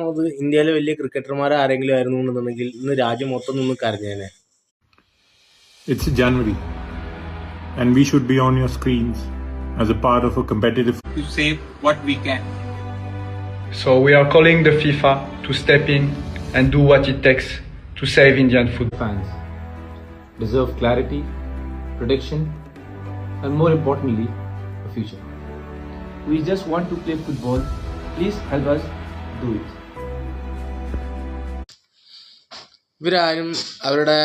അത് ഇന്ത്യയിലെ വലിയ ക്രിക്കറ്റർമാർ ആരെങ്കിലും ആയിരുന്നു എന്നുണ്ടെങ്കിൽ ഇന്ന് രാജ്യം മൊത്തം നിന്ന് കരഞ്ഞേനെ. It's January, and we should be on your screens as a part of a competitive to save what we can. So we are calling the FIFA to step in and do what it takes to save Indian football. Fans deserve clarity, protection, and more importantly, a future. We just want to play football. Please help us do it. ഇവരാരും അവരുടെ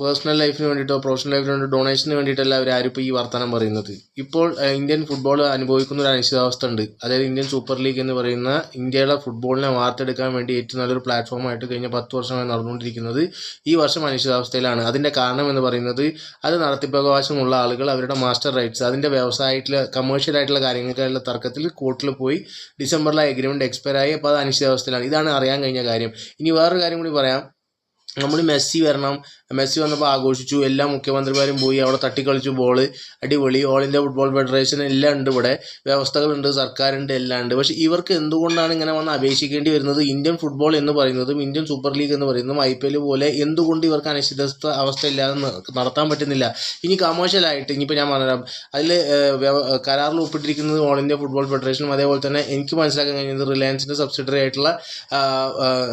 personal ലൈഫിന് വേണ്ടിയിട്ടോ professional ലൈഫിന് വേണ്ടി ഡൊണേഷന് വേണ്ടിയിട്ടല്ല അവരാരും ഇപ്പോൾ ഈ വർത്തമാനം പറയുന്നത്. ഇപ്പോൾ ഇന്ത്യൻ ഫുട്ബോൾ അനുഭവിക്കുന്ന ഒരു അനിശ്ചിതാവസ്ഥ ഉണ്ട്. അതായത് ഇന്ത്യൻ സൂപ്പർ ലീഗ് എന്ന് പറയുന്ന ഇന്ത്യയുടെ ഫുട്ബോളിനെ വാർത്തെടുക്കാൻ വേണ്ടി ഏറ്റവും നല്ലൊരു പ്ലാറ്റ്ഫോമായിട്ട് കഴിഞ്ഞ 10 വർഷമായി നടന്നുകൊണ്ടിരിക്കുന്നത് ഈ വർഷം അനിശ്ചിതാവസ്ഥയിലാണ്. അതിൻ്റെ കാരണം എന്ന് പറയുന്നത് അത് നടത്തിപ്പവകാശമുള്ള ആളുകൾ അവരുടെ മാസ്റ്റർ റൈറ്റ്സ് അതിൻ്റെ വ്യവസായത്തിലെ കമേഴ്ഷ്യലായിട്ടുള്ള കാര്യങ്ങൾക്കായുള്ള തർക്കത്തിൽ കോർട്ടിൽ പോയി ഡിസംബറിലെ എഗ്രിമെൻറ്റ് എക്സ്പയർ ആയി. അപ്പോൾ അത് അനിശ്ചിതാവസ്ഥയിലാണ്. ഇതാണ് അറിയാൻ കഴിഞ്ഞ കാര്യം. ഇനി വേറൊരു കാര്യം കൂടി പറയാം. നമ്മൾ മെസ്സി വന്നപ്പോൾ ആഘോഷിച്ചു. എല്ലാ മുഖ്യമന്ത്രിമാരും പോയി അവിടെ തട്ടിക്കളിച്ചു. ബോൾ അടിപൊളി. ഓൾ ഇന്ത്യ ഫുട്ബോൾ ഫെഡറേഷൻ എല്ലാം ഉണ്ട്, ഇവിടെ വ്യവസ്ഥകളുണ്ട്, സർക്കാരുണ്ട്, എല്ലാം ഉണ്ട്. പക്ഷേ ഇവർക്ക് എന്തുകൊണ്ടാണ് ഇങ്ങനെ വന്ന് അപേക്ഷിക്കേണ്ടി വരുന്നത്? ഇന്ത്യൻ ഫുട്ബോൾ എന്ന് പറയുന്നതും ഇന്ത്യൻ സൂപ്പർ ലീഗ് എന്ന് പറയുന്നതും IPL പോലെ എന്തുകൊണ്ട് ഇവർക്ക് അനിശ്ചിതാവസ്ഥ അവസ്ഥയില്ലാതെ നടത്താൻ പറ്റുന്നില്ല? ഇനി കമേഴ്ഷ്യലായിട്ട് ഇനിയിപ്പോൾ ഞാൻ പറഞ്ഞുതരാം. അതിൽ കരാറിൽ ഒപ്പിട്ടിരിക്കുന്നത് ഓൾ ഇന്ത്യ ഫുട്ബോൾ ഫെഡറേഷനും അതേപോലെ തന്നെ എനിക്ക് മനസ്സിലാക്കാൻ കഴിഞ്ഞത് റിലയൻസിൻ്റെ സബ്സിഡറി ആയിട്ടുള്ള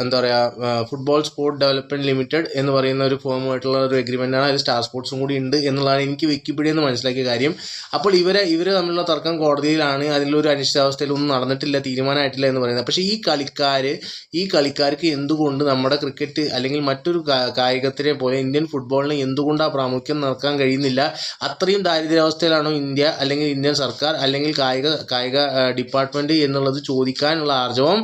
എന്താ പറയുക ഫുട്ബോൾ സ്പോർട്ട് ഡെവലപ്മെൻറ്റ് ലിമിറ്റഡ് എന്ന് പറയുന്ന ഒരു ഫോമുമായിട്ടുള്ള ഒരു എഗ്രിമെൻ്റാണ്. അതിൽ സ്റ്റാർ സ്പോർട്സും കൂടി ഉണ്ട് എന്നുള്ളതാണ് എനിക്ക് വിക്കിപീഡിയയിൽ നിന്ന് മനസ്സിലാക്കിയ കാര്യം. അപ്പോൾ ഇവർ തമ്മിലുള്ള തർക്കം കോടതിയിലാണ്. അതിലൊരു അനിശ്ചിതാവസ്ഥയിലൊന്നും നടന്നിട്ടില്ല, തീരുമാനമായിട്ടില്ല എന്ന് പറയുന്നത്. പക്ഷേ ഈ കളിക്കാർക്ക് എന്തുകൊണ്ട് നമ്മുടെ ക്രിക്കറ്റ് അല്ലെങ്കിൽ മറ്റൊരു കായികത്തിനെ പോലെ ഇന്ത്യൻ ഫുട്ബോളിന് എന്തുകൊണ്ട് ആ പ്രാമുഖ്യം നടക്കാൻ കഴിയുന്നില്ല? അത്രയും ദാരിദ്ര്യാവസ്ഥയിലാണോ ഇന്ത്യ അല്ലെങ്കിൽ ഇന്ത്യൻ സർക്കാർ അല്ലെങ്കിൽ കായിക ഡിപ്പാർട്ട്മെൻറ്റ് എന്നുള്ളത് ചോദിക്കാനുള്ള ആർജവം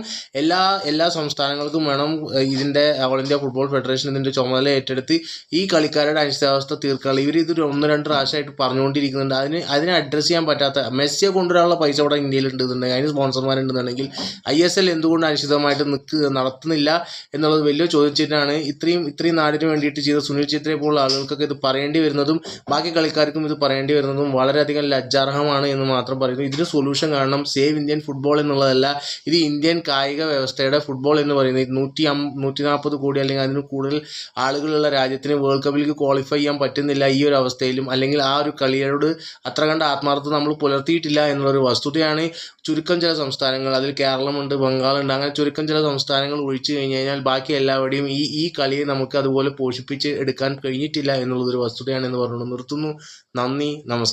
എല്ലാ സംസ്ഥാനങ്ങൾക്കും വേണം. ഇതിൻ്റെ ഓൾ ഇന്ത്യ ഫുട്ബോൾ ഫെഡറേഷൻ ഇതിൻ്റെ ചുമതല ഏറ്റെടുത്ത് ഈ കളിക്കാരുടെ അനിശ്ചിതാവസ്ഥ തീർക്കാനുള്ള ഇതൊരു 1-2 പ്രാവശ്യമായിട്ട് പറഞ്ഞുകൊണ്ടിരിക്കുന്നുണ്ട്. അതിനെ അഡ്രസ്സ് ചെയ്യാൻ പറ്റാത്ത മെസ്സിയെ കൊണ്ടുവരാനുള്ള പൈസ ഇവിടെ ഇന്ത്യയിലുണ്ടെന്നുണ്ടെങ്കിൽ അതിന് സ്പോൺസർമാരുണ്ടെന്നുണ്ടെങ്കിൽ ISL എന്തുകൊണ്ട് അനിശ്ചിതമായിട്ട് നടത്തുന്നില്ല എന്നുള്ളത് വലിയ ചോദിച്ചിട്ടാണ്. ഇത്രയും നാടിന് വേണ്ടിയിട്ട് ചെയ്ത സുനിൽ ഛേത്രിയെ പോലുള്ള ആളുകൾക്കൊക്കെ ഇത് പറയേണ്ടി വരുന്നതും ബാക്കി കളിക്കാർക്കും ഇത് പറയേണ്ടി വരുന്നതും വളരെയധികം ലജ്ജാർഹമാണ് എന്ന് മാത്രം പറയുന്നു. ഇതിന് സൊല്യൂഷൻ കാണണം. സേവ് ഇന്ത്യൻ ഫുട്ബോൾ എന്നുള്ളതല്ല, ഇത് ഇന്ത്യൻ കായിക വ്യവസ്ഥയുടെ ഫുട്ബോൾ എന്ന് പറയുന്നത് 140 കോടി അല്ലെങ്കിൽ അതിന് കൂടുതൽ ആളുകളുള്ള രാജ്യത്തിന് വേൾഡ് കപ്പിലേക്ക് ക്വാളിഫൈ ചെയ്യാൻ പറ്റുന്നില്ല ഈ ഒരു അവസ്ഥയിലും, അല്ലെങ്കിൽ ആ ഒരു കളിയോട് അത്ര കണ്ട ആത്മാർത്ഥത നമ്മൾ പുലർത്തിയിട്ടില്ല എന്നുള്ളൊരു വസ്തുതയാണ്. ചുരുക്കം ചില സംസ്ഥാനങ്ങൾ, അതിൽ കേരളമുണ്ട്, ബംഗാളുണ്ട്, അങ്ങനെ ചുരുക്കം ചില സംസ്ഥാനങ്ങൾ ഒഴിച്ചു കഴിഞ്ഞാൽ ബാക്കി എല്ലാവരുടെയും ഈ കളിയെ നമുക്ക് അതുപോലെ പോഷിപ്പിച്ച് എടുക്കാൻ കഴിഞ്ഞിട്ടില്ല എന്നുള്ളതൊരു വസ്തുതയാണ് എന്ന് പറഞ്ഞുകൊണ്ട് നിർത്തുന്നു. നന്ദി, നമസ്കാരം.